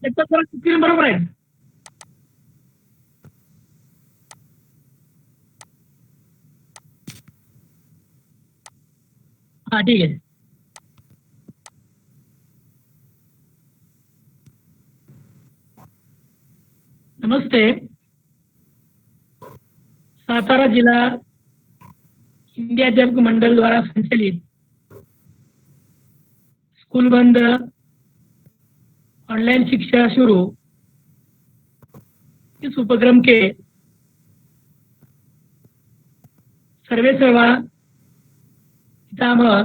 Jagtap sir screen बरोबर आहे. हा ठीक आहे. नमस्ते. सातारा जिला हिंदी अध्यापक मंडल द्वारा संचालित स्कूल बंद ऑनलाइन शिक्षा शुरू इस उपक्रम के सर्वे सर्वा पितामह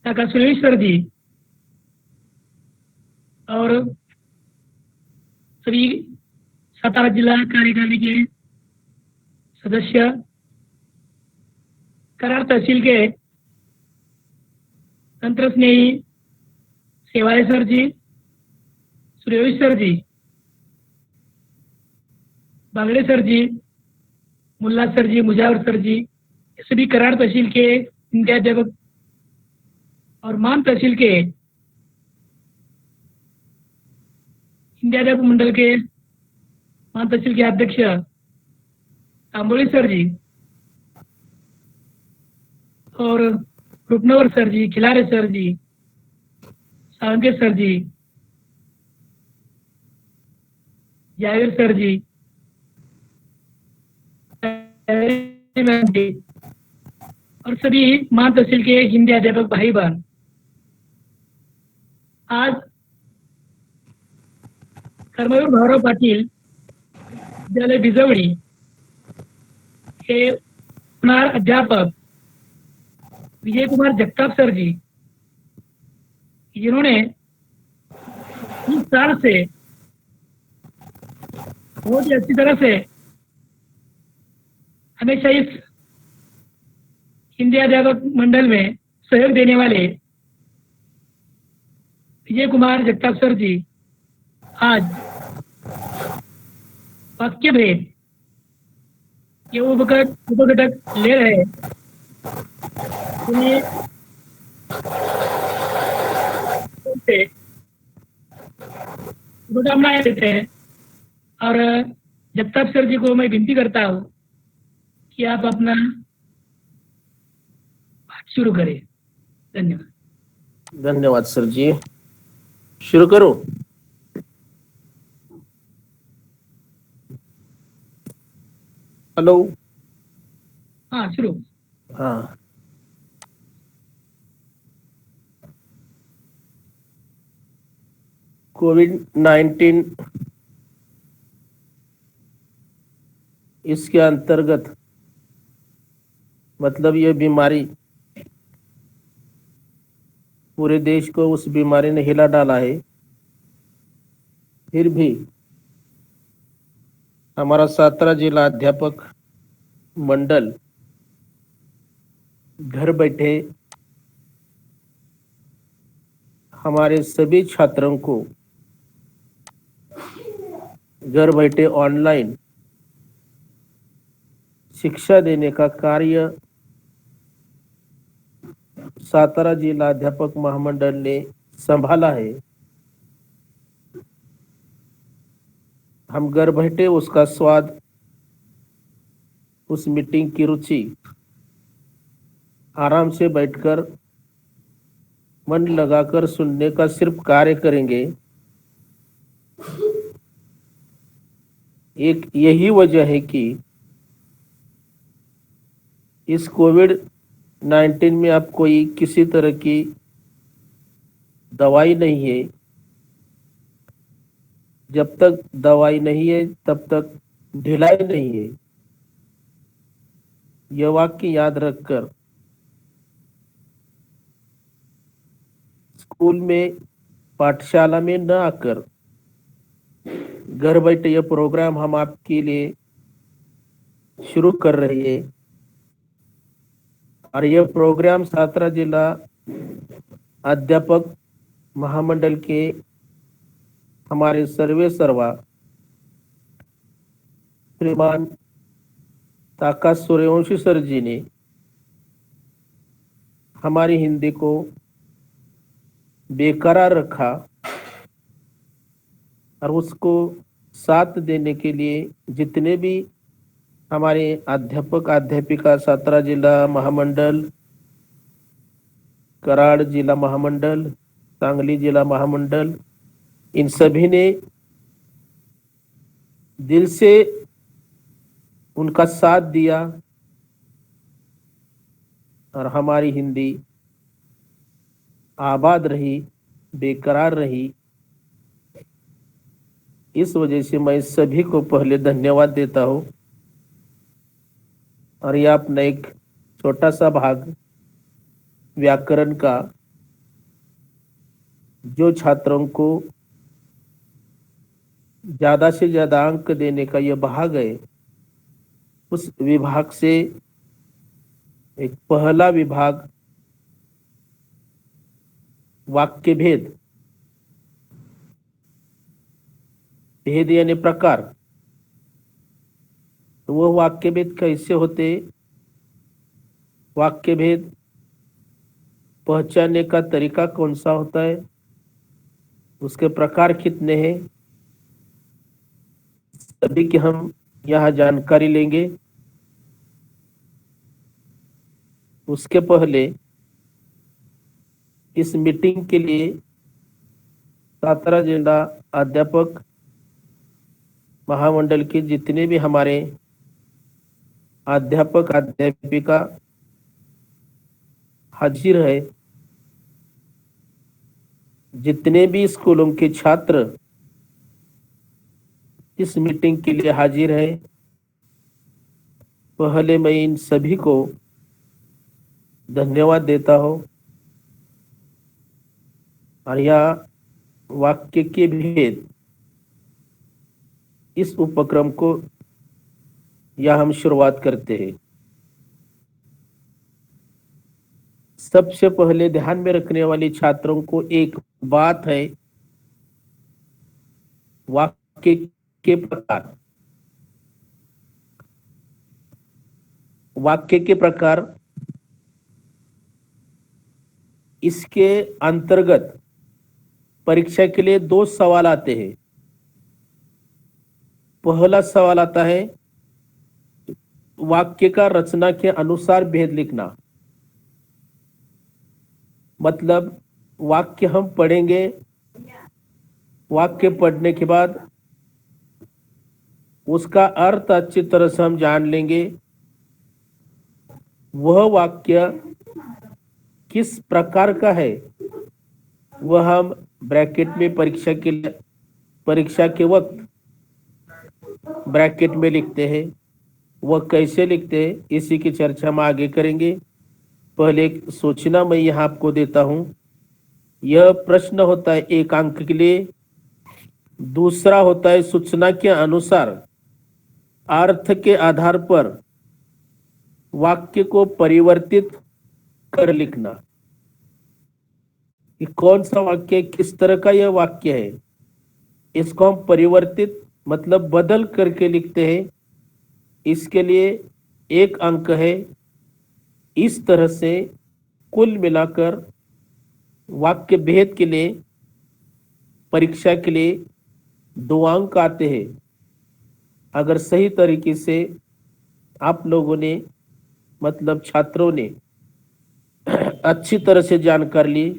काका सुरेश्वर जी और सभी सातारा जिला कार्यकारिणी के सदस्य, करार तहसील के तंत्र स्नेही सेवाए सर जी, सूर्यवंशी सर जी, बांगड़े सर जी, मुल्ला सर जी, मुजावर सर जी, सभी करार तहसील के हिंदी अध्यापक और मान तहसील के हिंदी अध्यापक मंडल के मान तहसील के अध्यक्ष तांबोली सर जी और रुपनवर सर जी, खिलारे सर जी, सावंगे सर जी, जावेद सर जी, मैम जी और सभी मान तहसील के हिंदी अध्यापक भाई बहन, आज कर्मवीर भाऊराव पाटील विद्यालय बिजवडी के अध्यापक विजय कुमार जगताप सर जी, जिन्होंने 20 साल से बहुत ही अच्छी तरह से हमेशा इस हिंदी अध्यापक मंडल में सहयोग देने वाले विजय कुमार जगताप सर जी आज वाक्य भेद ये उपघटक ले रहे हैं. शुभकामनाएं देते हैं और जगताप सर जी को मैं विनती करता हूँ कि आप अपना पाठ शुरू करें. धन्यवाद. धन्यवाद सर जी. शुरू करो. हेलो. हाँ शुरू. हाँ. कोविड-19 इसके अंतर्गत मतलब ये बीमारी पूरे देश को उस बीमारी ने हिला डाला है. फिर भी हमारा सातारा जिला अध्यापक मंडल घर बैठे हमारे सभी छात्रों को घर बैठे ऑनलाइन शिक्षा देने का कार्य सातारा जिला अध्यापक महामंडल ने संभाला है. हम घर बैठे उसका स्वाद, उस मीटिंग की रुचि आराम से बैठकर मन लगाकर सुनने का सिर्फ कार्य करेंगे. एक यही वजह है कि इस कोविड-19 में अब कोई किसी तरह की दवाई नहीं है. जब तक दवाई नहीं है तब तक ढिलाई नहीं है. यह वाक्य याद रखकर स्कूल में, पाठशाला में न आकर घर बैठे यह प्रोग्राम हम आपके लिए शुरू कर रहे हैं. और यह प्रोग्राम सातारा जिला अध्यापक महामंडल के हमारे सर्वे सर्वा श्रीमान काका सूर्यवंशी सर जी ने हमारी हिंदी को बेकरार रखा और उसको साथ देने के लिए जितने भी हमारे अध्यापक अध्यापिका सातारा जिला महामंडल, कराड़ जिला महामंडल, सांगली जिला महामंडल, इन सभी ने दिल से उनका साथ दिया और हमारी हिंदी आबाद रही, बेकरार रही। इस वजह से मैं सभी को पहले धन्यवाद देता हूँ। और यह अपना एक छोटा सा भाग व्याकरण का जो छात्रों को ज्यादा से ज्यादा अंक देने का यह भाग है, उस विभाग से एक पहला विभाग वाक्य भेद, भेद यानी प्रकार। तो वह वाक्य भेद कैसे होते, वाक्य भेद पहचानने का तरीका कौन सा होता है, उसके प्रकार कितने हैं, सभी की हम यहाँ जानकारी लेंगे। उसके पहले इस मीटिंग के लिए सातारा जिला अध्यापक महामंडल के जितने भी हमारे अध्यापक अध्यापिका हाजिर है, जितने भी स्कूलों के छात्र इस मीटिंग के लिए हाजिर है, पहले मैं इन सभी को धन्यवाद देता हूँ। और यह वाक्य के भेद इस उपक्रम को यह हम शुरुआत करते हैं। सबसे पहले ध्यान में रखने वाले छात्रों को एक बात है, वाक्य के प्रकार। वाक्य के प्रकार, इसके अंतर्गत परीक्षा के लिए 2 सवाल आते हैं। पहला सवाल आता है वाक्य का रचना के अनुसार भेद लिखना। मतलब वाक्य हम पढ़ेंगे, वाक्य पढ़ने के बाद उसका अर्थ अच्छी तरह से हम जान लेंगे। वह वाक्य किस प्रकार का है वह हम ब्रैकेट में परीक्षा के वक्त ब्रैकेट में लिखते हैं। वह कैसे लिखते हैं इसी की चर्चा हम आगे करेंगे। पहले एक सूचना मैं यहाँ आपको देता हूँ। यह प्रश्न होता है 1 अंक के लिए। दूसरा होता है सूचना के अनुसार अर्थ के आधार पर वाक्य को परिवर्तित कर लिखना कि कौन सा वाक्य, किस तरह का यह वाक्य है। इसको हम परिवर्तित मतलब बदल करके लिखते हैं। इसके लिए 1 अंक है। इस तरह से कुल मिलाकर वाक्य भेद के लिए परीक्षा के लिए 2 अंक आते हैं। अगर सही तरीके से आप लोगों ने मतलब छात्रों ने अच्छी तरह से जानकारी ली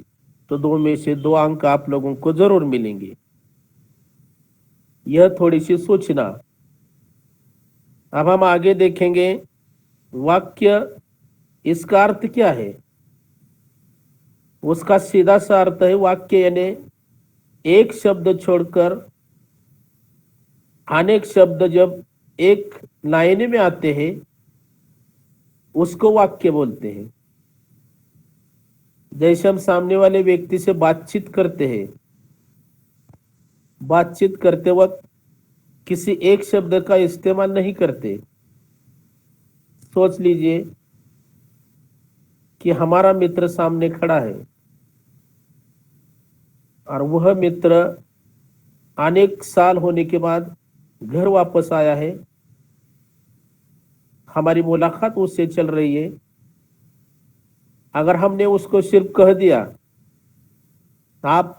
तो 2 में से 2 अंक आप लोगों को जरूर मिलेंगे। यह थोड़ी सी सूचना। अब हम आगे देखेंगे वाक्य, इसका अर्थ क्या है। उसका सीधा सा अर्थ है वाक्य यानी एक शब्द छोड़कर अनेक शब्द जब एक लाइन में आते हैं उसको वाक्य बोलते हैं। जैसे हम सामने वाले व्यक्ति से बातचीत करते हैं, बातचीत करते वक्त किसी एक शब्द का इस्तेमाल नहीं करते। सोच लीजिए कि हमारा मित्र सामने खड़ा है और वह मित्र अनेक साल होने के बाद घर वापस आया है। हमारी मुलाकात उससे चल रही है। अगर हमने उसको सिर्फ कह दिया आप,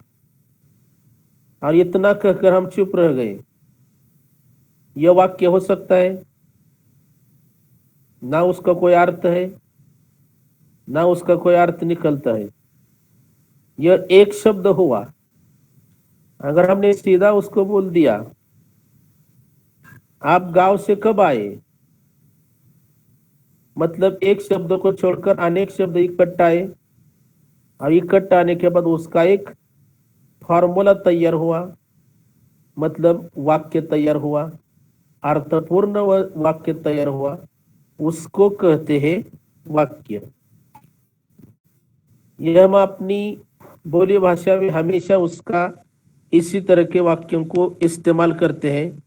और इतना कहकर हम चुप रह गए, यह वाक्य हो सकता है? ना उसका कोई अर्थ है, ना उसका कोई अर्थ निकलता है। यह एक शब्द हुआ। अगर हमने सीधा उसको बोल दिया, आप गांव से कब आए, मतलब एक शब्द को छोड़कर अनेक शब्द इकट्ठा आए, और इकट्ठा आने के बाद उसका एक फॉर्मूला तैयार हुआ, मतलब वाक्य तैयार हुआ, अर्थपूर्ण वाक्य तैयार हुआ, उसको कहते हैं वाक्य। यह हम अपनी बोली भाषा में हमेशा उसका इसी तरह के वाक्यों को इस्तेमाल करते हैं।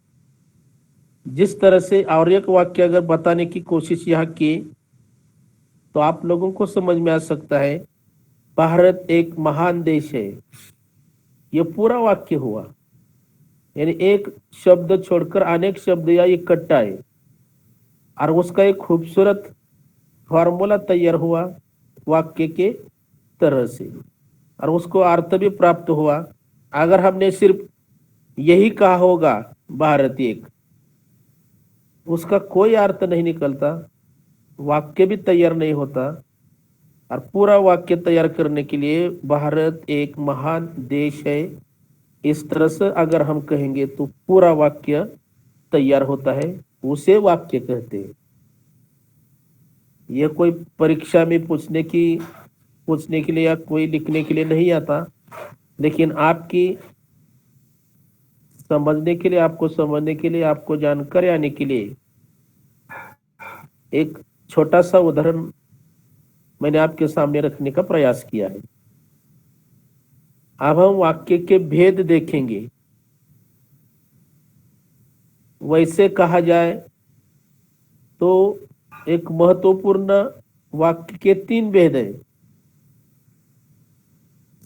जिस तरह से और एक वाक्य अगर बताने की कोशिश यहाँ की तो आप लोगों को समझ में आ सकता है, भारत एक महान देश है, ये पूरा वाक्य हुआ। यानी एक शब्द छोड़कर अनेक शब्द या इकट्ठा है, और उसका एक खूबसूरत फॉर्मूला तैयार हुआ वाक्य के तरह से, और उसको अर्थ भी प्राप्त हुआ। अगर हमने सिर्फ यही कहा होगा भारत एक, उसका कोई अर्थ नहीं निकलता, वाक्य भी तैयार नहीं होता। और पूरा वाक्य तैयार करने के लिए भारत एक महान देश है, इस तरह से अगर हम कहेंगे तो पूरा वाक्य तैयार होता है, उसे वाक्य कहते हैं। यह कोई परीक्षा में पूछने के लिए या कोई लिखने के लिए नहीं आता, लेकिन आपकी समझने के लिए, आपको समझने के लिए, आपको जानकारी आने के लिए एक छोटा सा उदाहरण मैंने आपके सामने रखने का प्रयास किया है। अब हम वाक्य के भेद देखेंगे। वैसे कहा जाए तो एक महत्वपूर्ण वाक्य के 3 भेद है: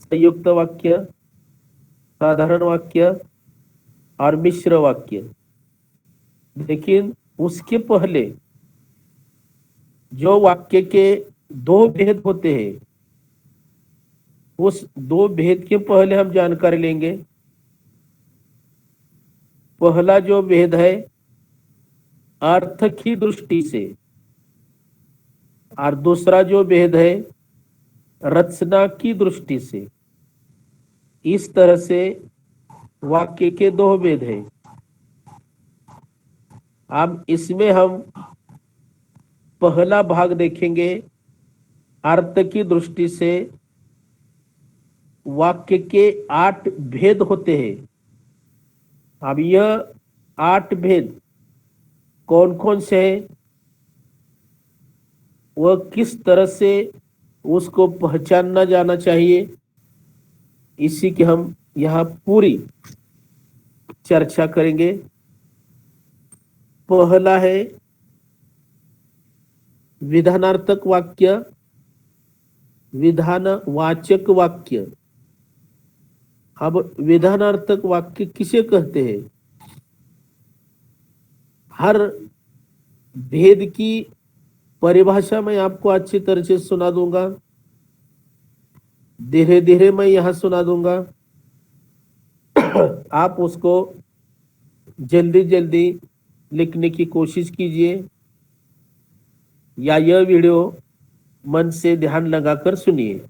संयुक्त वाक्य, साधारण वाक्य और मिश्र वाक्य। लेकिन उसके पहले जो वाक्य के 2 भेद होते हैं, उस 2 भेद के पहले हम जानकारी लेंगे। पहला जो भेद है अर्थ की दृष्टि से, और दूसरा जो भेद है रचना की दृष्टि से। इस तरह से वाक्य के 2 भेद हैं। अब इसमें हम पहला भाग देखेंगे, अर्थ की दृष्टि से वाक्य के 8 भेद होते हैं। अब यह 8 भेद कौन कौन से हैं, वह किस तरह से उसको पहचानना जाना चाहिए, इसी की हम यहाँ पूरी चर्चा करेंगे। पहला है विधानार्थक वाक्य, विधानवाचक वाक्य। अब विधानार्थक वाक्य किसे कहते हैं? हर भेद की परिभाषा मैं आपको अच्छी तरह से सुना दूंगा, धीरे धीरे मैं यहां सुना दूंगा। आप उसको जल्दी जल्दी लिखने की कोशिश कीजिए, या यह वीडियो मन से ध्यान लगाकर सुनिए।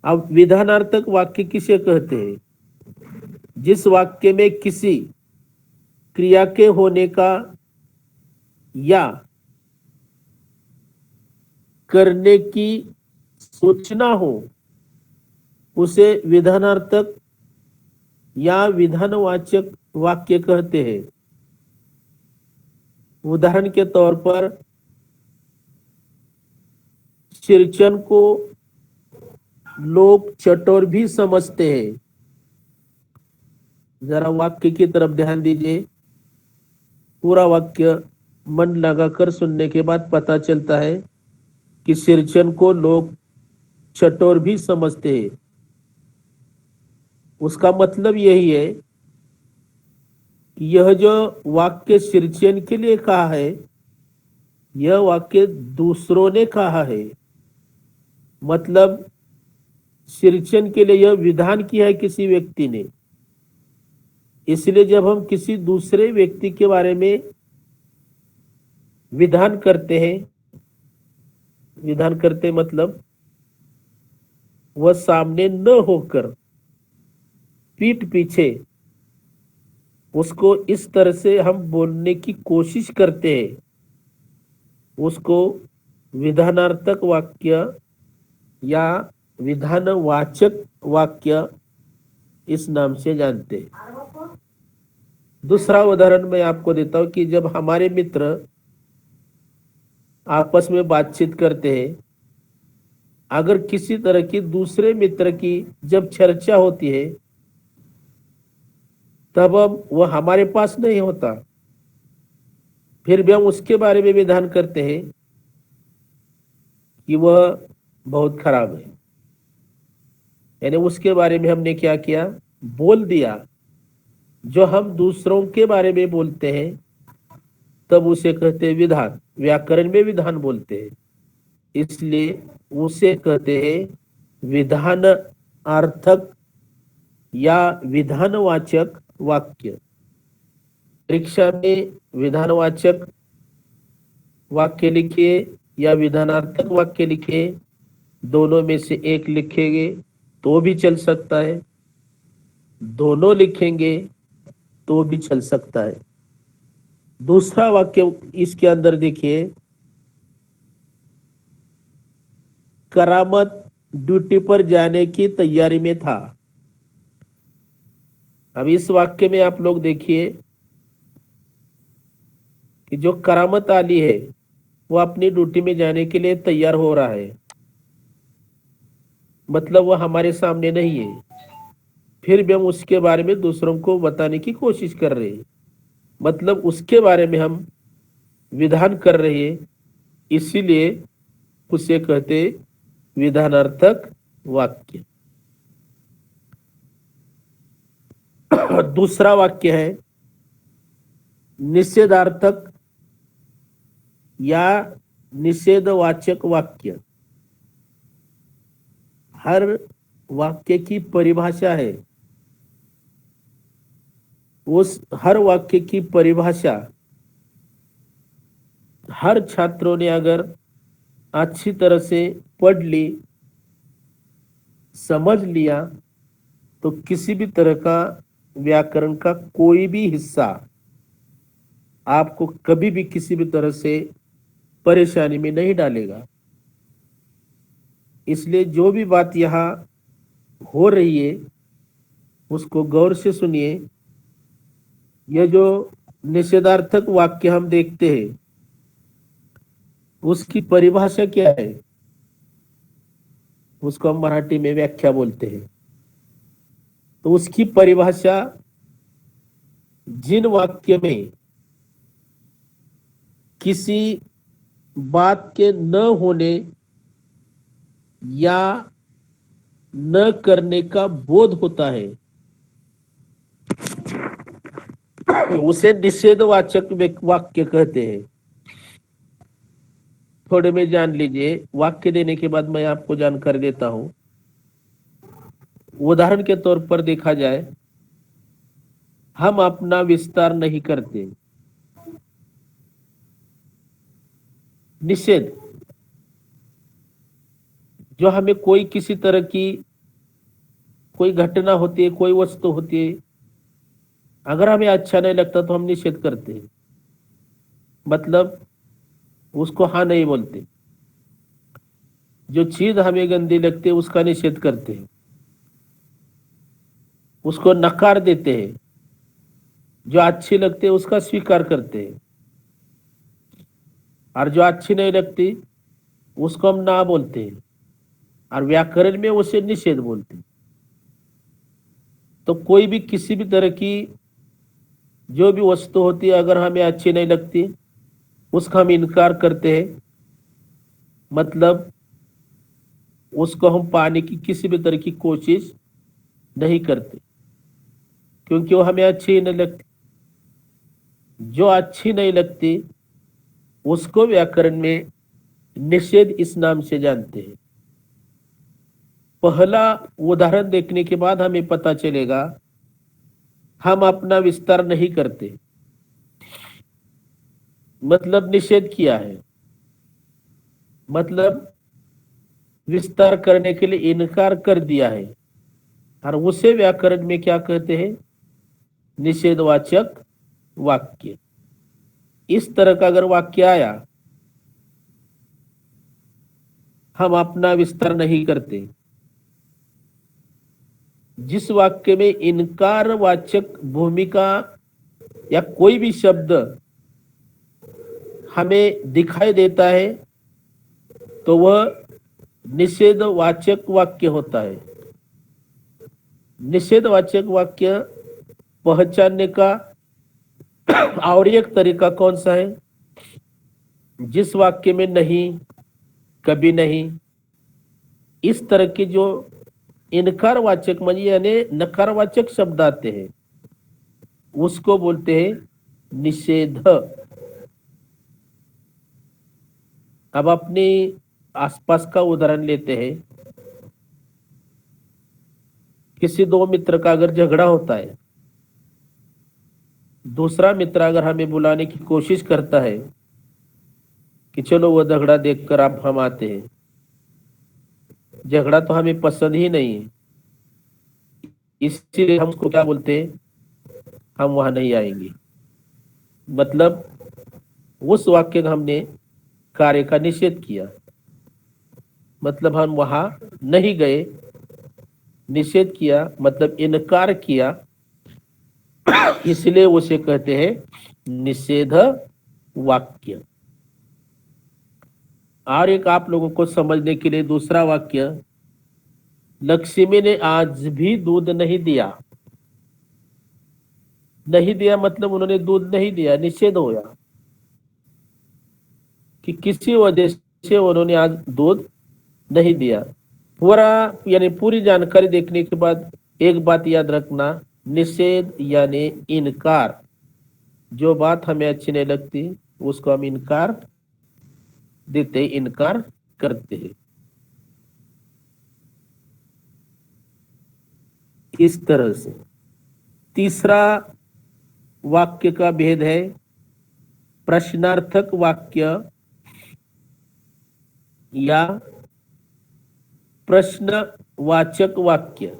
अब विधानार्थक वाक्य किसे कहते हैं? जिस वाक्य में किसी क्रिया के होने का या करने की सूचना हो, उसे विधानार्थक या विधानवाचक वाक्य कहते हैं। उदाहरण के तौर पर सिरचन को लोग चटोर भी समझते हैं। जरा वाक्य की तरफ ध्यान दीजिए। पूरा वाक्य मन लगाकर सुनने के बाद पता चलता है कि सिरचन को लोग चटोर भी समझते हैं। उसका मतलब यही है कि यह जो वाक्य सिरचन के लिए कहा है, यह वाक्य दूसरों ने कहा है। मतलब सिंचन के लिए यह विधान किया है किसी व्यक्ति ने, इसलिए जब हम किसी दूसरे व्यक्ति के बारे में विधान करते हैं, विधान करते मतलब वह सामने न होकर पीठ पीछे उसको इस तरह से हम बोलने की कोशिश करते हैं, उसको विधानार्थक वाक्य या विधानवाचक वाक्य इस नाम से जानते हैं। दूसरा उदाहरण मैं आपको देता हूं कि जब हमारे मित्र आपस में बातचीत करते हैं, अगर किसी तरह की दूसरे मित्र की जब चर्चा होती है तब वह हमारे पास नहीं होता, फिर भी हम उसके बारे में विधान करते हैं कि वह बहुत खराब है, यानी उसके बारे में हमने क्या किया, बोल दिया। जो हम दूसरों के बारे में बोलते हैं तब उसे कहते हैं विधान, व्याकरण में विधान बोलते हैं, इसलिए उसे कहते हैं विधान अर्थक या विधानवाचक वाक्य। परीक्षा में विधानवाचक वाक्य लिखिए या विधानार्थक वाक्य लिखिए, दोनों में से एक लिखेंगे तो भी चल सकता है, दोनों लिखेंगे तो भी चल सकता है। दूसरा वाक्य इसके अंदर देखिए, करामत ड्यूटी पर जाने की तैयारी में था। अब इस वाक्य में आप लोग देखिए कि जो करामत आली है वो अपनी ड्यूटी में जाने के लिए तैयार हो रहा है, मतलब वह हमारे सामने नहीं है, फिर भी हम उसके बारे में दूसरों को बताने की कोशिश कर रहे हैं, मतलब उसके बारे में हम विधान कर रहे हैं, इसीलिए उसे कहते विधानार्थक वाक्य। दूसरा वाक्य है निषेधार्थक या निषेधवाचक वाक्य। हर वाक्य की परिभाषा है, उस हर वाक्य की परिभाषा हर छात्रों ने अगर अच्छी तरह से पढ़ ली, समझ लिया, तो किसी भी तरह का व्याकरण का कोई भी हिस्सा आपको कभी भी किसी भी तरह से परेशानी में नहीं डालेगा। इसलिए जो भी बात यहाँ हो रही है उसको गौर से सुनिए। यह जो निषेधार्थक वाक्य हम देखते हैं उसकी परिभाषा क्या है, उसको हम मराठी में व्याख्या बोलते हैं। तो उसकी परिभाषा जिन वाक्य में किसी बात के न होने या न करने का बोध होता है उसे निषेधवाचक वाक्य कहते हैं। थोड़े में जान लीजिए, वाक्य देने के बाद मैं आपको जानकारी देता हूं। उदाहरण के तौर पर देखा जाए, हम अपना विस्तार नहीं करते, निषेध। जो हमें कोई किसी तरह की कोई घटना होती है, कोई वस्तु होती है, अगर हमें अच्छा नहीं लगता तो हम निषेध करते हैं, मतलब उसको हाँ नहीं बोलते। जो चीज हमें गंदी लगती है उसका निषेध करते हैं, उसको नकार देते हैं। जो अच्छी लगती है उसका स्वीकार करते हैं, और जो अच्छी नहीं लगती उसको हम ना बोलते हैं, और व्याकरण में उसे निषेध बोलते हैं। तो कोई भी किसी भी तरह की जो भी वस्तु होती है अगर हमें अच्छी नहीं लगती उसका हम इनकार करते हैं, मतलब उसको हम पाने की किसी भी तरह की कोशिश नहीं करते, क्योंकि वो हमें अच्छी नहीं लगती। जो अच्छी नहीं लगती उसको व्याकरण में निषेध इस नाम से जानते हैं। पहला उदाहरण देखने के बाद हमें पता चलेगा हम अपना विस्तार नहीं करते, मतलब निषेध किया है, मतलब विस्तार करने के लिए इनकार कर दिया है, और उसे व्याकरण में क्या कहते हैं? निषेधवाचक वाक्य। इस तरह का अगर वाक्य आया, हम अपना विस्तार नहीं करते। जिस वाक्य में इनकार वाचक भूमिका या कोई भी शब्द हमें दिखाई देता है तो वह निषेधवाचक वाक्य होता है। निषेधवाचक वाक्य पहचानने का और एक तरीका कौन सा है? जिस वाक्य में नहीं, कभी नहीं, इस तरह के जो इनकारवाचक म्हणजे यानी नकारवाचक शब्द आते हैं, उसको बोलते हैं निषेध। अब अपने आसपास का उदाहरण लेते हैं। किसी दो मित्र का अगर झगड़ा होता है, दूसरा मित्र अगर हमें बुलाने की कोशिश करता है कि चलो वो झगड़ा देखकर आप हम आते हैं, झगड़ा तो हमें पसंद ही नहीं है, इसलिए हम उसको क्या बोलते हैं? हम वहां नहीं आएंगे। मतलब उस वाक्य का हमने कार्य का निषेध किया, मतलब हम वहां नहीं गए। निषेध किया मतलब इनकार किया, इसलिए उसे कहते हैं निषेध वाक्य। और एक आप लोगों को समझने के लिए दूसरा वाक्य, लक्ष्मी ने आज भी दूध नहीं दिया। नहीं दिया मतलब उन्होंने दूध नहीं दिया, निषेध होया कि किसी वजह से उन्होंने आज दूध नहीं दिया। पूरा यानी पूरी जानकारी देखने के बाद एक बात याद रखना, निषेध यानी इनकार। जो बात हमें अच्छी नहीं लगती उसको हम इनकार देते, इनकार करते हैं। इस तरह से तीसरा वाक्य का भेद है प्रश्नार्थक वाक्य या प्रश्नवाचक वाक्य।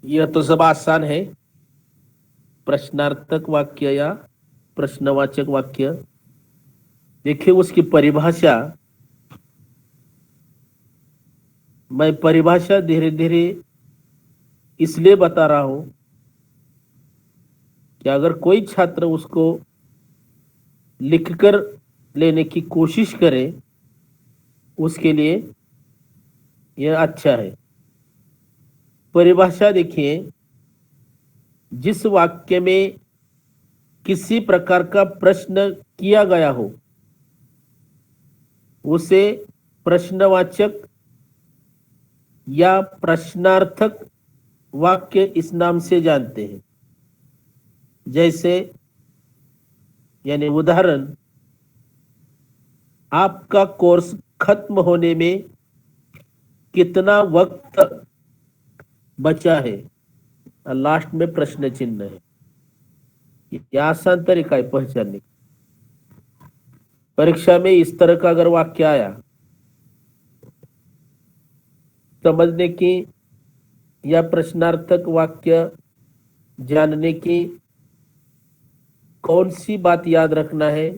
यह तो सब आसान है, प्रश्नार्थक वाक्य या प्रश्नवाचक वाक्य। देखिए उसकी परिभाषा, मैं परिभाषा धीरे धीरे इसलिए बता रहा हूं कि अगर कोई छात्र उसको लिखकर लेने की कोशिश करे उसके लिए यह अच्छा है। परिभाषा देखिए, जिस वाक्य में किसी प्रकार का प्रश्न किया गया हो उसे प्रश्नवाचक या प्रश्नार्थक वाक्य इस नाम से जानते हैं। जैसे यानी उदाहरण, आपका कोर्स खत्म होने में कितना वक्त बचा है, लास्ट में प्रश्न चिन्ह है। यह आसान तरीका है पहचानने का। परीक्षा में इस तरह का अगर वाक्य आया, समझने की या प्रश्नार्थक वाक्य जानने की कौन सी बात याद रखना है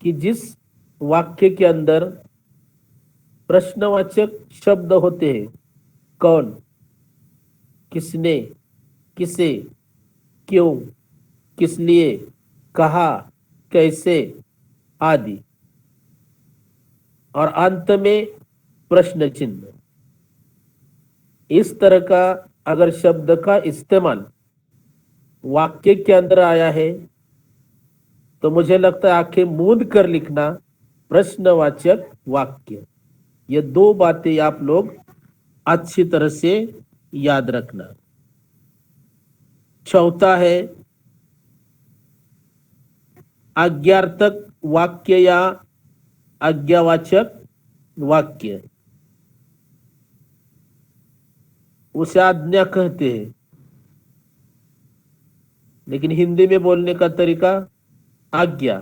कि जिस वाक्य के अंदर प्रश्नवाचक शब्द होते हैं, कौन, किसने, किसे, क्यों, किस लिए, कहा, कैसे आदि, और अंत में प्रश्न चिन्ह। इस तरह का अगर शब्द का इस्तेमाल वाक्य के अंदर आया है तो मुझे लगता है आंखें मूंद कर लिखना प्रश्नवाचक वाक्य। ये दो बातें आप लोग अच्छी तरह से याद रखना। चौथा है आज्ञार्थक वाक्य या आज्ञावाचक वाक्य। उसे आज्ञा कहते हैं, लेकिन हिंदी में बोलने का तरीका आज्ञा।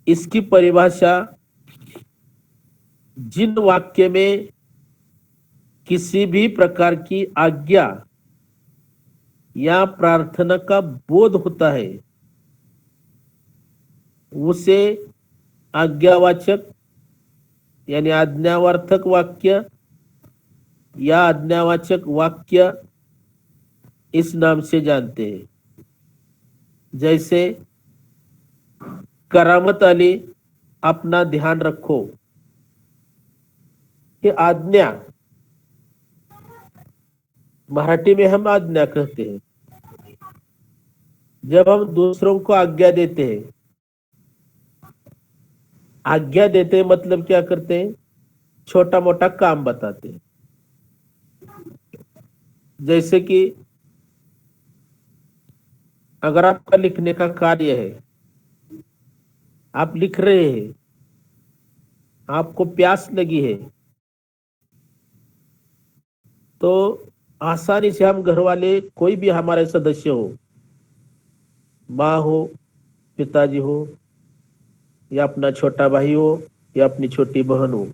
इसकी परिभाषा जिन वाक्य में किसी भी प्रकार की आज्ञा या प्रार्थना का बोध होता है उसे आज्ञावाचक यानी आज्ञावार्थक वाक्य या आज्ञावाचक वाक्य इस नाम से जानते हैं। जैसे करामत अली अपना ध्यान रखो, ये आज्ञा मराठी में हम आज्ञा कहते हैं। जब हम दूसरों को आज्ञा देते हैं, आज्ञा देते हैं मतलब क्या करते हैं, छोटा मोटा काम बताते हैं। जैसे कि अगर आपका लिखने का कार्य है, आप लिख रहे हैं, आपको प्यास लगी है, तो आसानी से हम घर वाले कोई भी हमारे सदस्य हो, माँ हो, पिताजी हो, या अपना छोटा भाई हो या अपनी छोटी बहन हो,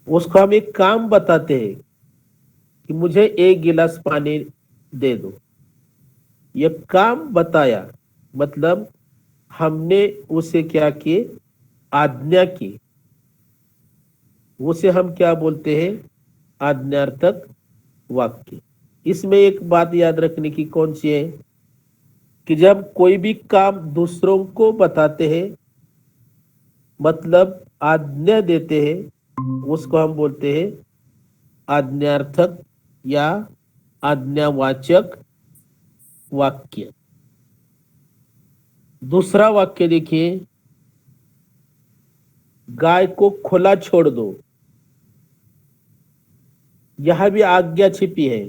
उसको हम एक काम बताते हैं कि मुझे एक गिलास पानी दे दो। ये काम बताया मतलब हमने उसे क्या की, आज्ञा की। उसे हम क्या बोलते हैं, आज्ञार्थक वाक्य। इसमें एक बात याद रखने की कौन सी है कि जब कोई भी काम दूसरों को बताते हैं मतलब आज्ञा देते हैं, उसको हम बोलते हैं आज्ञार्थक या आज्ञावाचक वाक्य। दूसरा वाक्य देखिए, गाय को खुला छोड़ दो। यह भी आज्ञा छिपी है।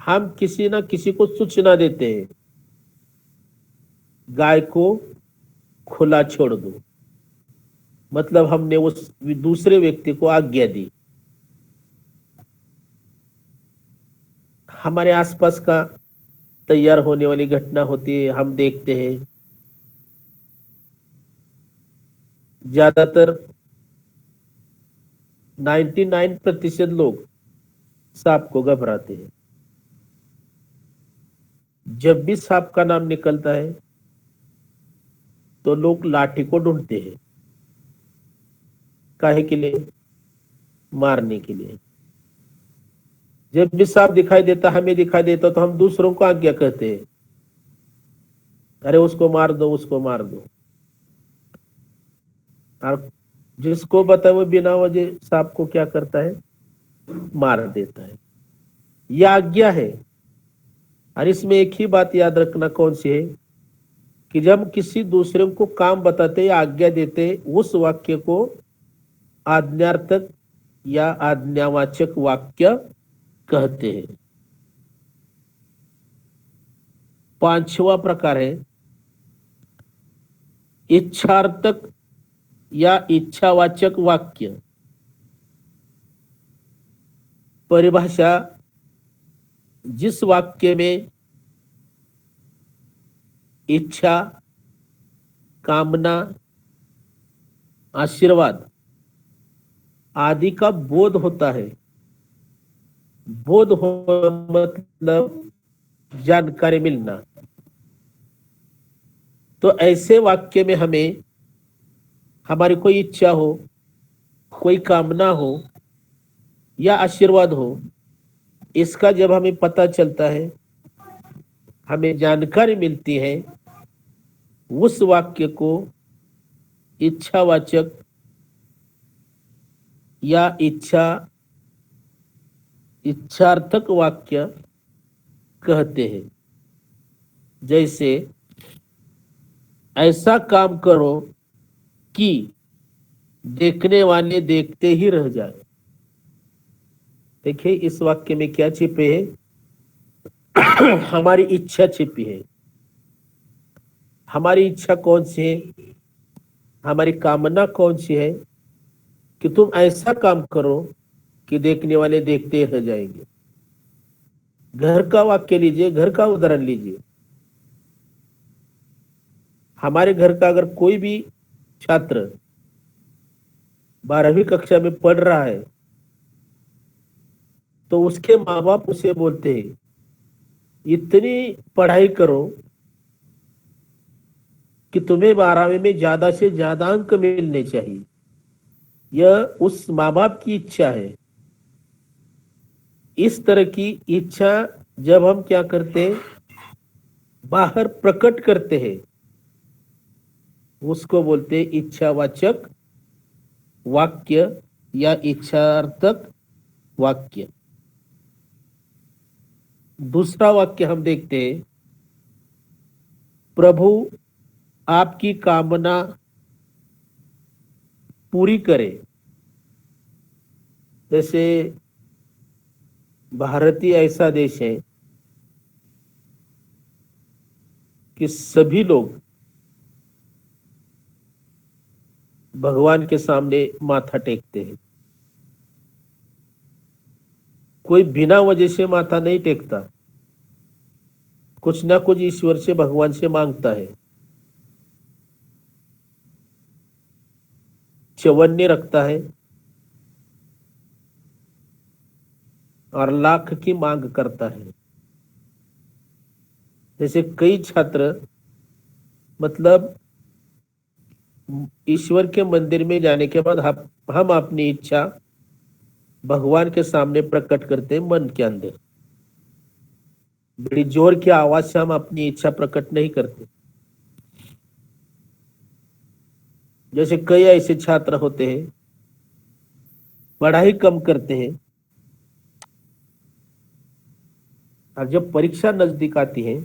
हम किसी ना किसी को सूचना देते हैं, गाय को खुला छोड़ दो मतलब हमने उस दूसरे व्यक्ति को आज्ञा दी। हमारे आसपास का तैयार होने वाली घटना होती है, हम देखते हैं ज्यादातर 99% लोग सांप को घबराते हैं। जब भी सांप का नाम निकलता है तो लोग लाठी को ढूंढते हैं। काहे के लिए, मारने के लिए। जब भी सांप दिखाई देता, हमें दिखाई देता, तो हम दूसरों को आज्ञा कहते हैं, अरे उसको मार दो, उसको मार दो। और जिसको बताए वो बिना वजह सांप को क्या करता है, मार देता है। यह आज्ञा है। और इसमें एक ही बात याद रखना कौन सी है कि जब किसी दूसरे को काम बताते या आज्ञा देते, उस वाक्य को आज्ञार्थक या आज्ञावाचक वाक्य कहते हैं। पांचवा प्रकार है इच्छार्थक या इच्छावाचक वाक्य। परिभाषा जिस वाक्य में इच्छा, कामना, आशीर्वाद आदि का बोध होता है। बोध हो मतलब जानकारी मिलना। तो ऐसे वाक्य में हमें हमारी कोई इच्छा हो, कोई कामना हो या आशीर्वाद हो, इसका जब हमें पता चलता है, हमें जानकारी मिलती है, उस वाक्य को इच्छावाचक या इच्छार्थक वाक्य कहते हैं। जैसे ऐसा काम करो कि देखने वाले देखते ही रह जाए। देखिए इस वाक्य में क्या छिपे है? हमारी इच्छा छिपी है। हमारी इच्छा कौन सी है? हमारी कामना कौन सी है कि तुम ऐसा काम करो कि देखने वाले देखते रह जाएंगे। घर का वाक्य लीजिए, घर का उदाहरण लीजिए। हमारे घर का अगर कोई भी छात्र 12वीं कक्षा में पढ़ रहा है तो उसके माँ बाप उसे बोलते हैं इतनी पढ़ाई करो कि तुम्हें 12वीं में ज्यादा से ज्यादा अंक मिलने चाहिए। यह उस माँ बाप की इच्छा है। इस तरह की इच्छा जब हम क्या करते हैं, बाहर प्रकट करते हैं, उसको बोलते हैं इच्छावाचक वाक्य या इच्छार्थक वाक्य। दूसरा वाक्य हम देखते हैं, प्रभु आपकी कामना पूरी करे। जैसे भारत ही ऐसा देश है कि सभी लोग भगवान के सामने माथा टेकते हैं। कोई बिना वजह से माथा नहीं टेकता, कुछ ना कुछ ईश्वर से भगवान से मांगता है, चवन्नी रखता है और लाख की मांग करता है। जैसे कई छात्र मतलब ईश्वर के मंदिर में जाने के बाद हम अपनी इच्छा भगवान के सामने प्रकट करते हैं मन के अंदर। बड़ी जोर की आवाज से हम अपनी इच्छा प्रकट नहीं करते। जैसे कई ऐसे छात्र होते हैं पढ़ाई कम करते हैं और जब परीक्षा नजदीक आती है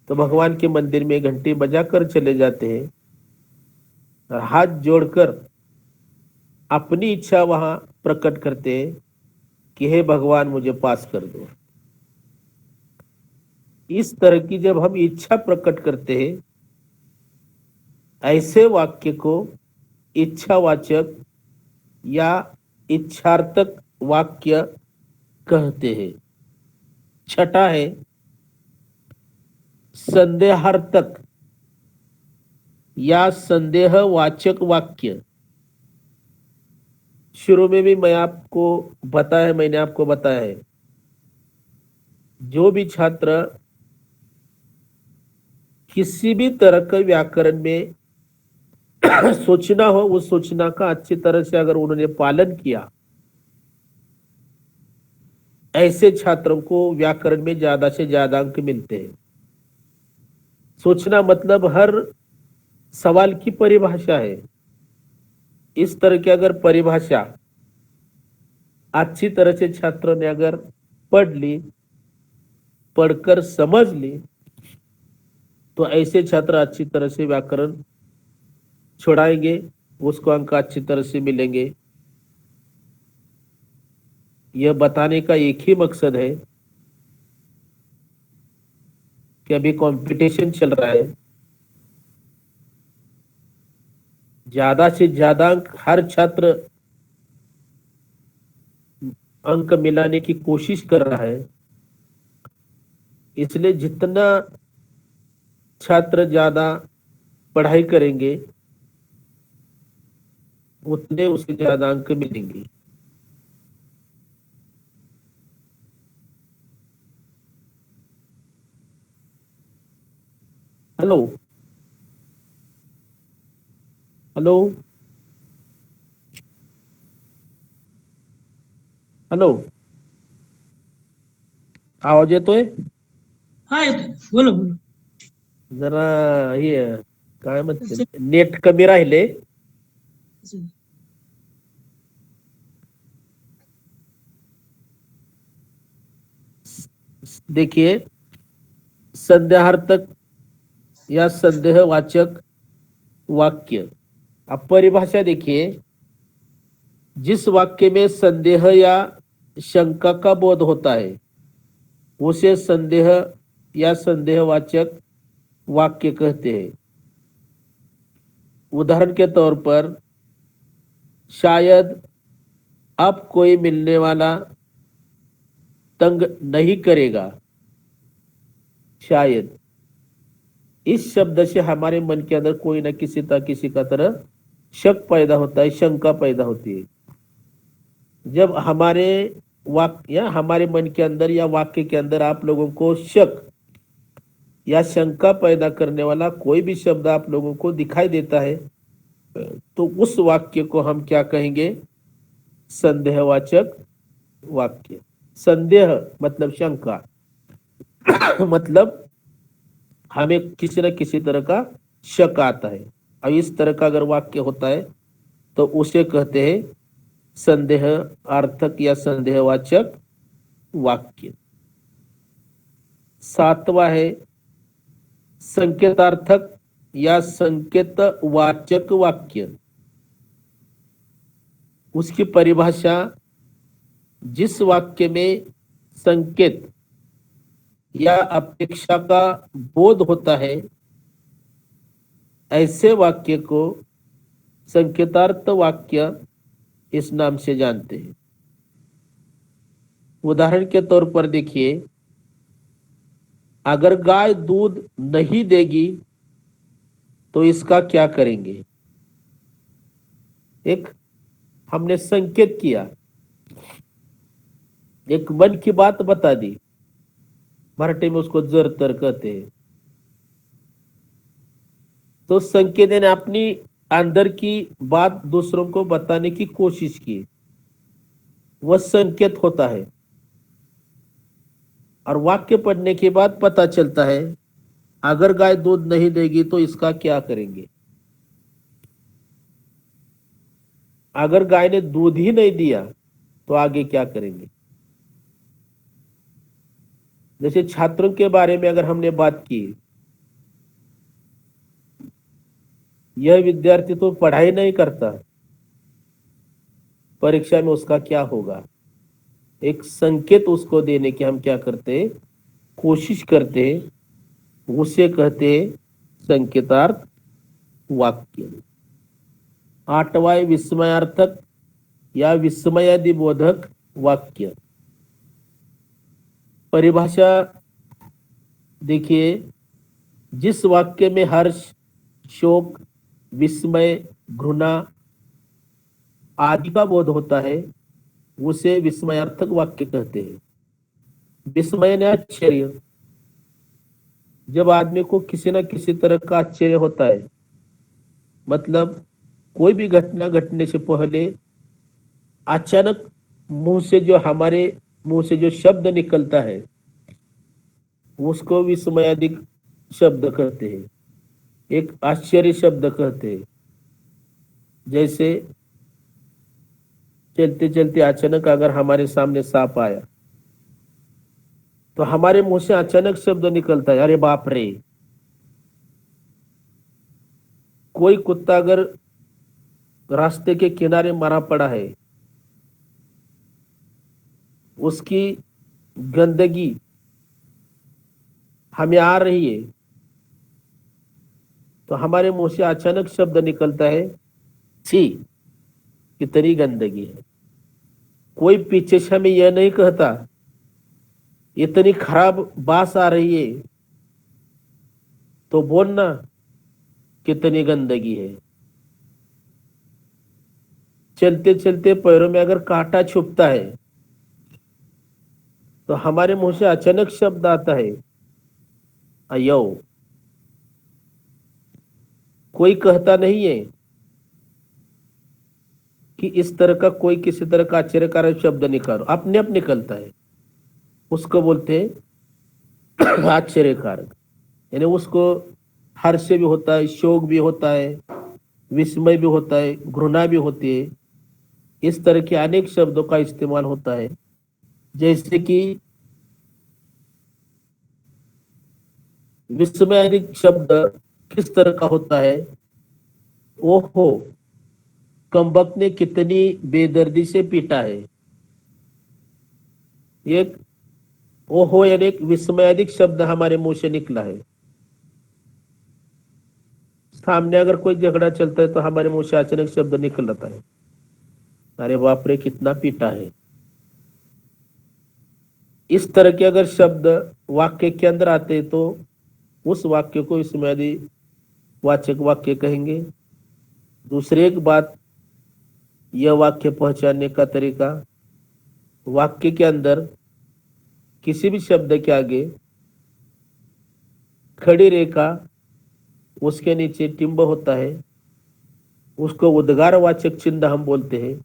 तो भगवान के मंदिर में घंटी बजाकर चले जाते हैं और हाथ जोड़कर अपनी इच्छा वहां प्रकट करते हैं कि हे भगवान मुझे पास कर दो। इस तरह की जब हम इच्छा प्रकट करते हैं, ऐसे वाक्य को इच्छावाचक या इच्छार्थक वाक्य कहते हैं। छठा है संदेहार्थक या संदेहवाचक वाक्य। शुरू में भी मैंने आपको बताया है, जो भी छात्र किसी भी तरह का व्याकरण में सोचना हो, उस सोचना का अच्छी तरह से अगर उन्होंने पालन किया, ऐसे छात्रों को व्याकरण में ज्यादा से ज्यादा अंक मिलते हैं। सोचना मतलब हर सवाल की परिभाषा है। इस तरह की अगर परिभाषा अच्छी तरह से छात्रों ने अगर पढ़ ली, पढ़कर समझ ली, तो ऐसे छात्र अच्छी तरह से व्याकरण छोड़ाएंगे, उसको अंक अच्छी तरह से मिलेंगे। यह बताने का एक ही मकसद है कि अभी कंपटीशन चल रहा है, ज्यादा से ज्यादा अंक हर छात्र अंक मिलाने की कोशिश कर रहा है। इसलिए जितना छात्र ज्यादा पढ़ाई करेंगे उतने उसे ज्यादा अंक मिलेंगे। हेलो हेलो हेलो, आवाज येतोय? हा येतो, बोलो बोलो. जरा हे काय म्हणते, नेट कमी राहिले. देखिए संदेहार्थक या संदेहवाचक वाक्य। अब परिभाषा देखिए, जिस वाक्य में संदेह या शंका का बोध होता है उसे संदेह या संदेहवाचक वाक्य कहते हैं। उदाहरण के तौर पर, शायद अब कोई मिलने वाला तंग नहीं करेगा। शायद, इस शब्द से हमारे मन के अंदर कोई ना किसी का तरह शक पैदा होता है, शंका पैदा होती है। जब हमारे वाक्य या हमारे मन के अंदर या वाक्य के अंदर आप लोगों को शक या शंका पैदा करने वाला कोई भी शब्द आप लोगों को दिखाई देता है तो उस वाक्य को हम क्या कहेंगे? संदेहवाचक वाक्य। संदेह मतलब शंका, मतलब हमें किसी न किसी तरह का शक आता है, और इस तरह का अगर वाक्य होता है तो उसे कहते हैं संदेह अर्थक या संदेहवाचक वाक्य। सातवां है संकेतार्थक या संकेतवाचक वाक्य। उसकी परिभाषा, जिस वाक्य में संकेत या अपेक्षा का बोध होता है ऐसे वाक्य को संकेतार्थ वाक्य इस नाम से जानते हैं। उदाहरण के तौर पर देखिए, अगर गाय दूध नहीं देगी तो इसका क्या करेंगे? एक हमने संकेत किया, एक मन की बात बता दी, मराठी में उसको जर तर कहते हैं। तो संकेत ने अपनी अंदर की बात दूसरों को बताने की कोशिश की, वह संकेत होता है। और वाक्य पढ़ने के बाद पता चलता है अगर गाय दूध नहीं देगी तो इसका क्या करेंगे। अगर गाय ने दूध ही नहीं दिया तो आगे क्या करेंगे। जैसे छात्रों के बारे में अगर हमने बात की, यह विद्यार्थी तो पढ़ाई नहीं करता, परीक्षा में उसका क्या होगा। एक संकेत उसको देने की हम क्या करते हैं, कोशिश करते हैं, उसे कहते हैं संकेतार्थ वाक्य। आठवां विस्मयार्थक या विस्मयादिबोधक वाक्य। परिभाषा देखिए, जिस वाक्य में हर्ष, शोक, विस्मय, घृणा आदि का बोध होता है उसे विस्मयार्थक वाक्य कहते हैं। विस्मय ने आश्चर्य, जब आदमी को किसी न किसी तरह का आश्चर्य होता है, मतलब कोई भी घटना घटने से पहले अचानक हमारे मुंह से जो शब्द निकलता है उसको विस्मयादिक शब्द कहते हैं, एक आश्चर्य शब्द कहते हैं। जैसे चलते चलते अचानक अगर हमारे सामने सांप आया तो हमारे मुंह से अचानक शब्द निकलता है, अरे बाप रे। कोई कुत्ता अगर रास्ते के किनारे मरा पड़ा है, उसकी गंदगी हमें आ रही है तो हमारे मुंह से अचानक शब्द निकलता है, छी कितनी गंदगी है। कोई पीछे से हमें यह नहीं कहता इतनी खराब बास आ रही है, तो बोलना कितनी गंदगी है। चलते चलते पैरों में अगर कांटा छुपता है तो हमारे मुंह से अचानक शब्द आता है, अयो। कोई कहता नहीं है कि इस तरह का कोई किसी तरह का आश्चर्यकारक शब्द निकालो, अपने आप निकलता है, उसको बोलते हैं आश्चर्यकारक। यानी उसको हर्ष भी होता है, शोक भी होता है, विस्मय भी होता है, घृणा भी होती है। इस तरह के अनेक शब्दों का इस्तेमाल होता है। जैसे कि विस्मयादिक शब्द किस तरह का होता है? ओहो, कमबख्त ने कितनी बेदर्दी से पीटा है। एक ओहो यानी एक विस्मयादिक शब्द हमारे मुंह से निकला है। सामने अगर कोई झगड़ा चलता है तो हमारे मुंह से अचानक शब्द निकल आता है, अरे बाप रे कितना पीटा है। इस तरह के अगर शब्द वाक्य के अंदर आते हैं तो उस वाक्य को विस्मयादि वाचक वाक्य कहेंगे। दूसरी एक बात, यह वाक्य पहचानने का तरीका, वाक्य के अंदर किसी भी शब्द के आगे खड़ी रेखा, उसके नीचे टिम्ब होता है, उसको उद्गारवाचक चिन्ह हम बोलते हैं।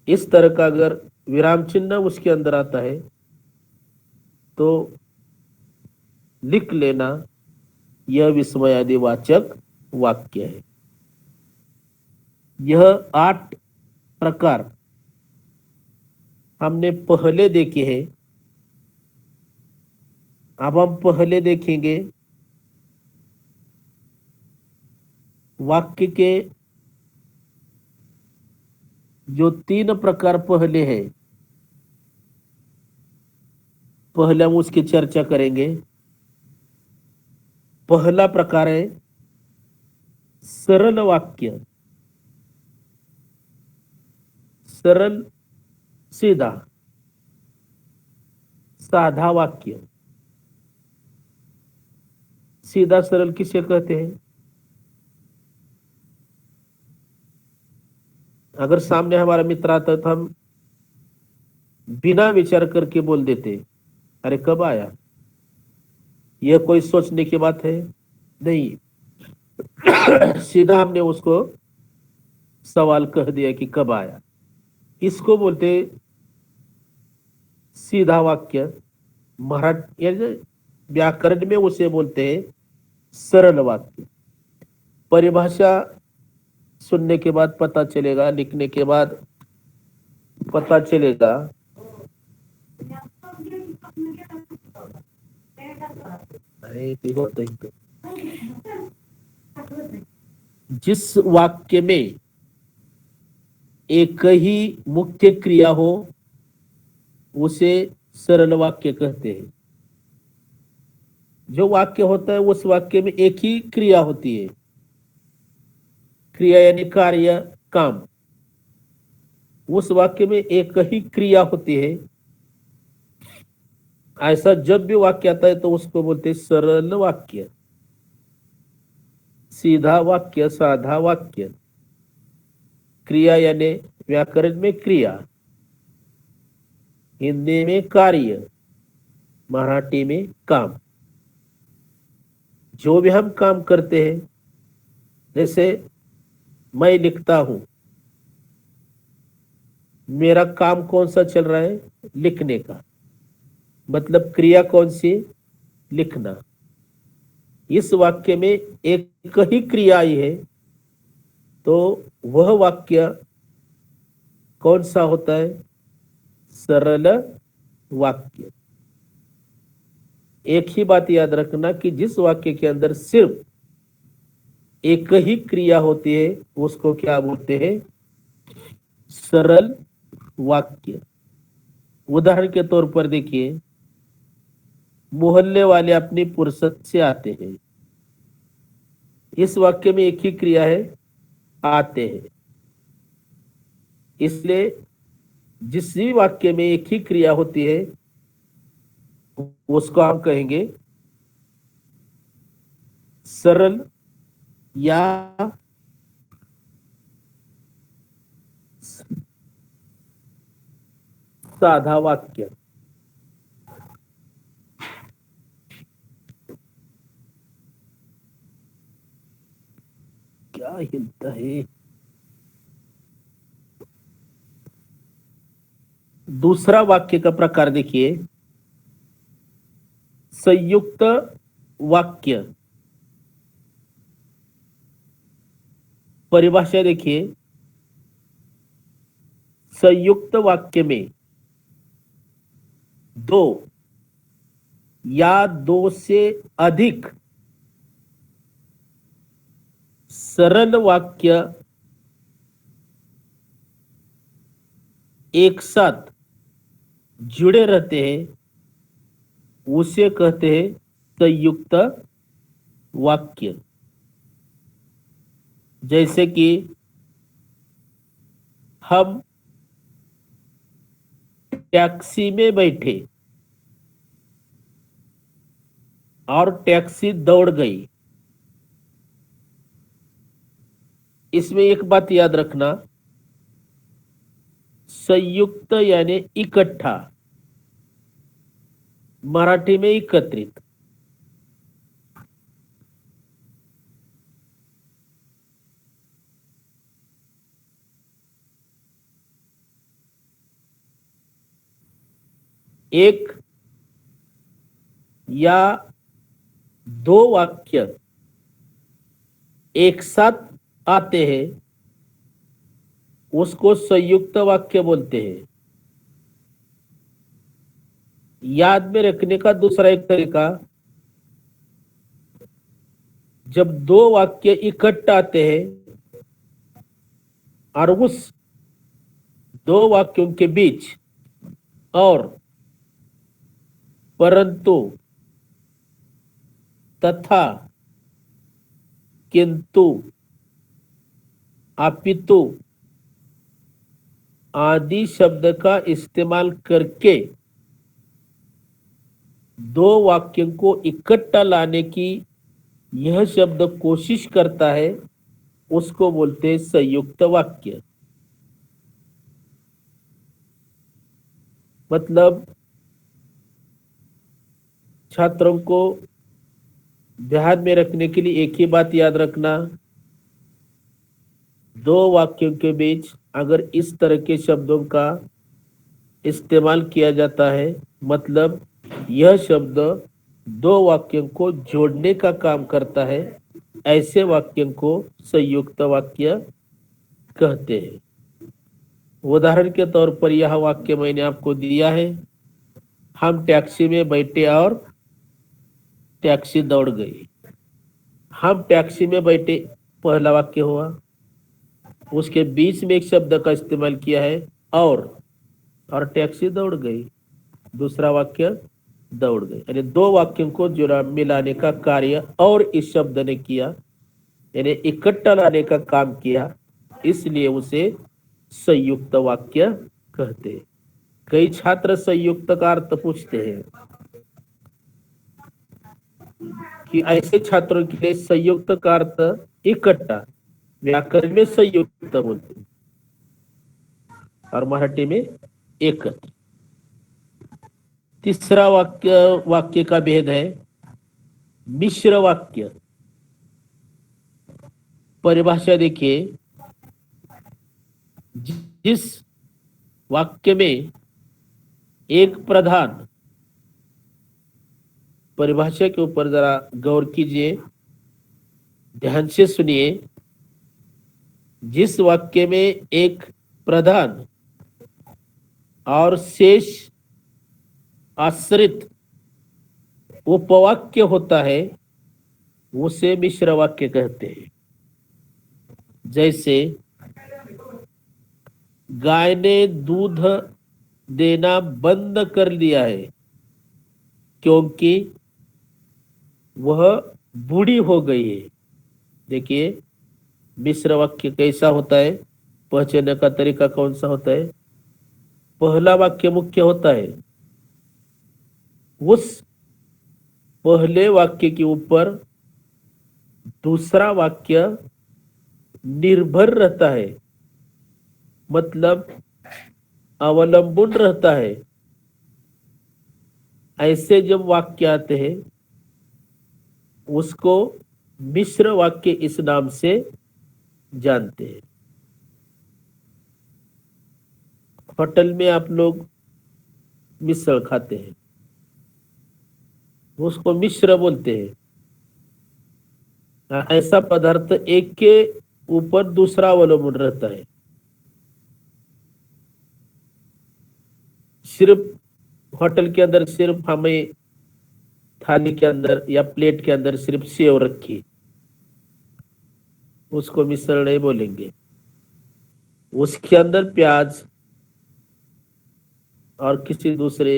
इस तरह का अगर विराम चिन्ह उसके अंदर आता है तो लिख लेना, यह विस्मयादि वाचक वाक्य है। यह 8 प्रकार हमने पहले देखे हैं। अब हम पहले देखेंगे वाक्य के जो 3 प्रकार पहले है, पहले हम उसकी चर्चा करेंगे। पहला प्रकार है सरल वाक्य, सरल सीधा साधा वाक्य। सीधा सरल किसे कहते हैं? अगर सामने हमारा मित्र आता है तो हम बिना विचार करके बोल देते, अरे कब आया। यह कोई सोचने की बात है नहीं, सीधा हमने उसको सवाल कह दिया कि कब आया। इसको बोलते सीधा वाक्य। मराठी व्याकरण में उसे बोलते हैं सरल वाक्य। परिभाषा सुनने के बाद पता चलेगा, लिखने के बाद पता चलेगा। जिस वाक्य में एक ही मुख्य क्रिया हो उसे सरल वाक्य कहते हैं। जो वाक्य होता है उस वाक्य में एक ही क्रिया होती है, क्रिया यानी कार्य काम। उस वाक्य में एक ही क्रिया होती है। ऐसा जब भी वाक्य आता है तो उसको बोलते हैं सरल वाक्य, सीधा वाक्य, साधा वाक्य। क्रिया यानी व्याकरण में क्रिया, हिंदी में कार्य, मराठी में काम। जो भी हम काम करते हैं, जैसे मैं लिखता हूं, मेरा काम कौन सा चल रहा है? लिखने का। मतलब क्रिया कौन सी? लिखना। इस वाक्य में एक ही क्रिया आई है तो वह वाक्य कौन सा होता है? सरल वाक्य। एक ही बात याद रखना कि जिस वाक्य के अंदर सिर्फ एक ही क्रिया होती है उसको क्या बोलते हैं? सरल वाक्य। उदाहरण के तौर पर देखिए, मोहल्ले वाले अपनी फुर्सत से आते हैं। इस वाक्य में एक ही क्रिया है, आते हैं। इसलिए जिस भी वाक्य में एक ही क्रिया होती है उसको हम कहेंगे सरल या साधा वाक्य। क्या हिलता है? दूसरा वाक्य का प्रकार देखिए, संयुक्त वाक्य। परिभाषा देखिए, संयुक्त वाक्य में दो या दो से अधिक सरल वाक्य एक साथ जुड़े रहते हैं उसे कहते हैं संयुक्त वाक्य। जैसे कि हम टैक्सी में बैठे और टैक्सी दौड़ गई। इसमें एक बात याद रखना, संयुक्त यानी इकट्ठा, मराठी में एकत्रित। एक या दो वाक्य एक साथ आते हैं उसको संयुक्त वाक्य बोलते हैं। याद में रखने का दूसरा एक तरीका, जब दो वाक्य इकट्ठे आते हैं और उस दो वाक्यों के बीच और, परंतु, तथा, किंतु, अपितु आदि शब्द का इस्तेमाल करके दो वाक्यों को इकट्ठा लाने की यह शब्द कोशिश करता है उसको बोलते हैं संयुक्त वाक्य। मतलब छात्रों को ध्यान में रखने के लिए एक ही बात याद रखना, दो वाक्यों के बीच अगर इस तरह के शब्दों का इस्तेमाल किया जाता है मतलब यह शब्द दो वाक्यों को जोड़ने का काम करता है, ऐसे वाक्यों को संयुक्त वाक्य कहते हैं। उदाहरण के तौर पर यह वाक्य मैंने आपको दिया है, हम टैक्सी में बैठे और टैक्सी दौड़ गई। हम टैक्सी में बैठे पहला वाक्य हुआ, उसके बीच में एक शब्द का इस्तेमाल किया है और टैक्सी दौड़ गई, दूसरा वाक्य दौड़ गई। यानी दो वाक्यों को जुड़ा मिलाने का कार्य और इस शब्द ने किया, यानी इकट्ठा लाने का काम किया, इसलिए उसे संयुक्त वाक्य कहते हैं। कई छात्र संयुक्त का अर्थ पूछते हैं कि ऐसे छात्रों के लिए संयुक्त का अर्थ इकट्ठा, व्याकरण में संयुक्त बोलते हैं और मराठी में एकत्र। तीसरा वाक्य का भेद है मिश्र वाक्य। परिभाषा देखिए, जिस वाक्य में एक प्रधान, परिभाषा के ऊपर जरा गौर कीजिए, ध्यान से सुनिए, जिस वाक्य में एक प्रधान और शेष आश्रित उपवाक्य होता है उसे मिश्र वाक्य कहते हैं। जैसे गाय ने दूध देना बंद कर दिया है क्योंकि वह बूढ़ी हो गई है। देखिए मिश्र वाक्य कैसा होता है, पहचानने का तरीका कौन सा होता है। पहला वाक्य मुख्य होता है, उस पहले वाक्य के ऊपर दूसरा वाक्य निर्भर रहता है, मतलब अवलंबन रहता है। ऐसे जब वाक्य आते हैं उसको मिश्र वाक्य इस नाम से जानते हैं। होटल में आप लोग मिश्र खाते हैं, उसको मिश्र बोलते हैं। ऐसा पदार्थ एक के ऊपर दूसरा अवलंबन रहता है। सिर्फ होटल के अंदर सिर्फ हमें थाली के अंदर या प्लेट के अंदर सिर्फ सेव रखी, उसको मिश्रण नहीं बोलेंगे। उसके अंदर प्याज और किसी दूसरे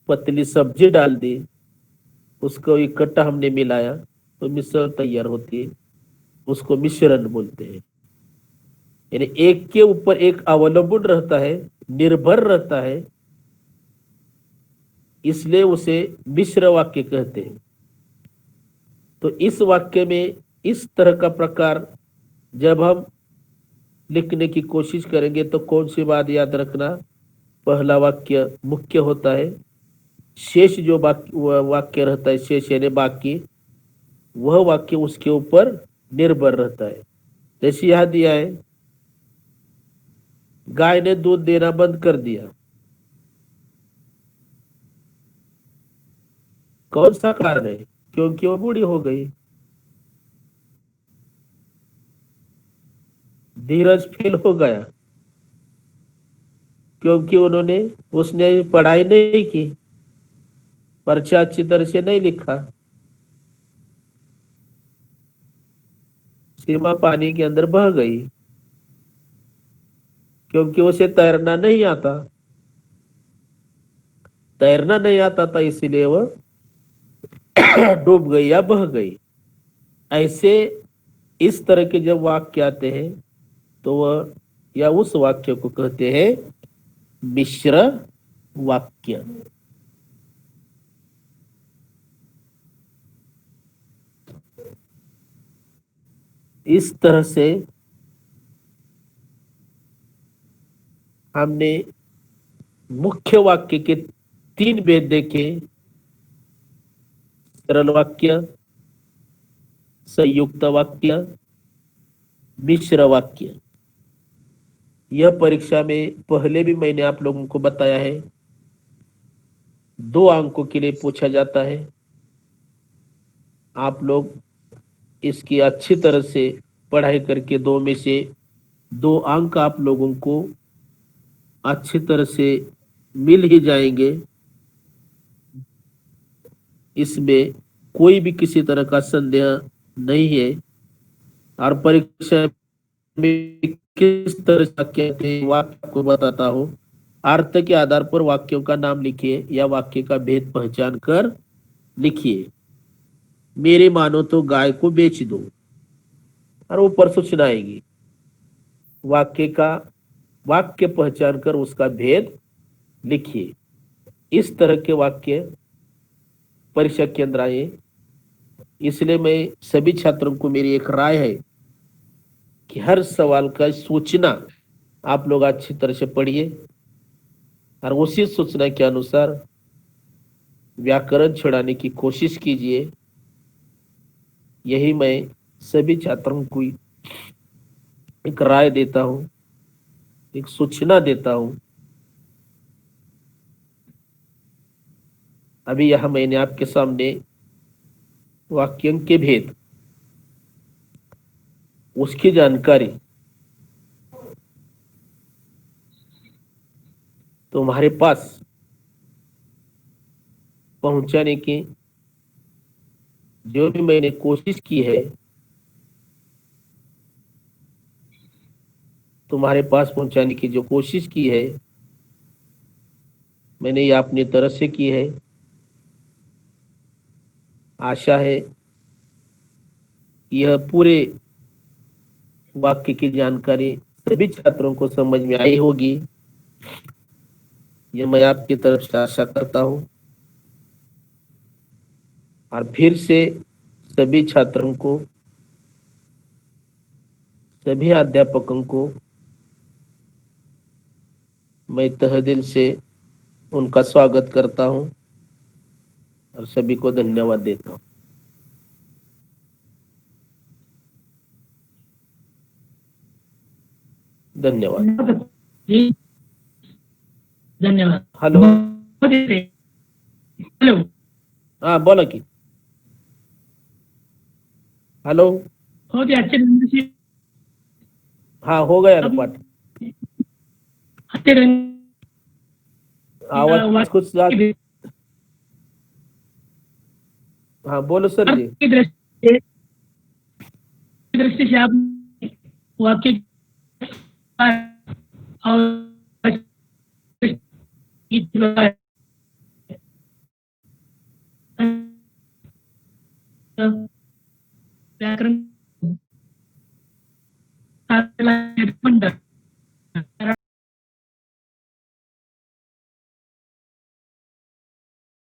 पतली सब्जी डाल दी, उसको इकट्ठा हमने मिलाया तो मिश्रण तैयार होती है, उसको मिश्रण बोलते हैं। यानी एक के ऊपर एक अवलंबन रहता है, निर्भर रहता है, इसलिए उसे मिश्र वाक्य कहते हैं। तो इस वाक्य में इस तरह का प्रकार जब हम लिखने की कोशिश करेंगे तो कौन सी बात याद रखना, पहला वाक्य मुख्य होता है, शेष जो वाक्य रहता है, शेष यानी बाकी, वह वाक्य उसके ऊपर निर्भर रहता है। जैसे यहां दिया है, गाय ने दूध देना बंद कर दिया। कौन सा कारण है? क्योंकि वो बूढ़ी हो गई। धीरज फेल हो गया क्योंकि उसने पढ़ाई नहीं की, पर्चा अच्छी तरह से नहीं लिखा। सीमा पानी के अंदर बह गई क्योंकि उसे तैरना नहीं आता। तैरना नहीं आता था इसीलिए वह डूब गई या बह गई। ऐसे इस तरह के जब वाक्य आते हैं तो वह या उस वाक्य को कहते हैं मिश्र वाक्य। इस तरह से हमने मुख्य वाक्य के 3 भेद देखे, सरल वाक्य, संयुक्त वाक्य, मिश्र वाक्य। यह परीक्षा में पहले भी मैंने आप लोगों को बताया है, 2 अंकों के लिए पूछा जाता है। आप लोग इसकी अच्छी तरह से पढ़ाई करके 2 में से 2 अंक आप लोगों को अच्छी तरह से मिल ही जाएंगे। इसमें कोई भी किसी तरह का संदेह नहीं है। और परीक्षा में किस तरह से कहते हैं वाक्य आपको बताता हूं। अर्थ के आधार पर वाक्यों का नाम लिखिए या वाक्य का भेद पहचान कर लिखिए। मेरे मानो तो गाय को बेच दो, और ऊपर सूचना आएगी। वाक्य पहचान कर उसका भेद लिखिए। इस तरह के वाक्य परीक्षा के अंदर आए। इसलिए मैं सभी छात्रों को मेरी एक राय है कि हर सवाल का सूचना आप लोग अच्छी तरह से पढ़िए और उसी सूचना के अनुसार व्याकरण छुड़ाने की कोशिश कीजिए। यही मैं सभी छात्रों को एक राय देता हूं, एक सूचना देता हूं। अभी यह मैंने आपके सामने वाक्यों के भेद, उसकी जानकारी तुम्हारे पास पहुंचाने की जो भी मैंने कोशिश की है, तुम्हारे पास पहुंचाने की जो कोशिश की है, मैंने ये अपनी तरफ से की है। आशा है यह पूरे वाक्य की जानकारी सभी छात्रों को समझ में आई होगी, यह मैं आपकी तरफ से आशा करता हूं। और फिर से सभी छात्रों को, सभी अध्यापकों को मैं तहे दिल से उनका स्वागत करता हूं और सभी को धन्यवाद देता हूं। धन्यवाद जी, धन्यवाद। हेलो, हेलो, हाँ बोला की हेलो। बहुत ही अच्छे ढंग से, हाँ हो गया ना पाठ। अच्छे ढंग आवाज कुछ हाँ बोलो सर जी। अर्थ की दृष्टि से आप वाक्य और व्याकरण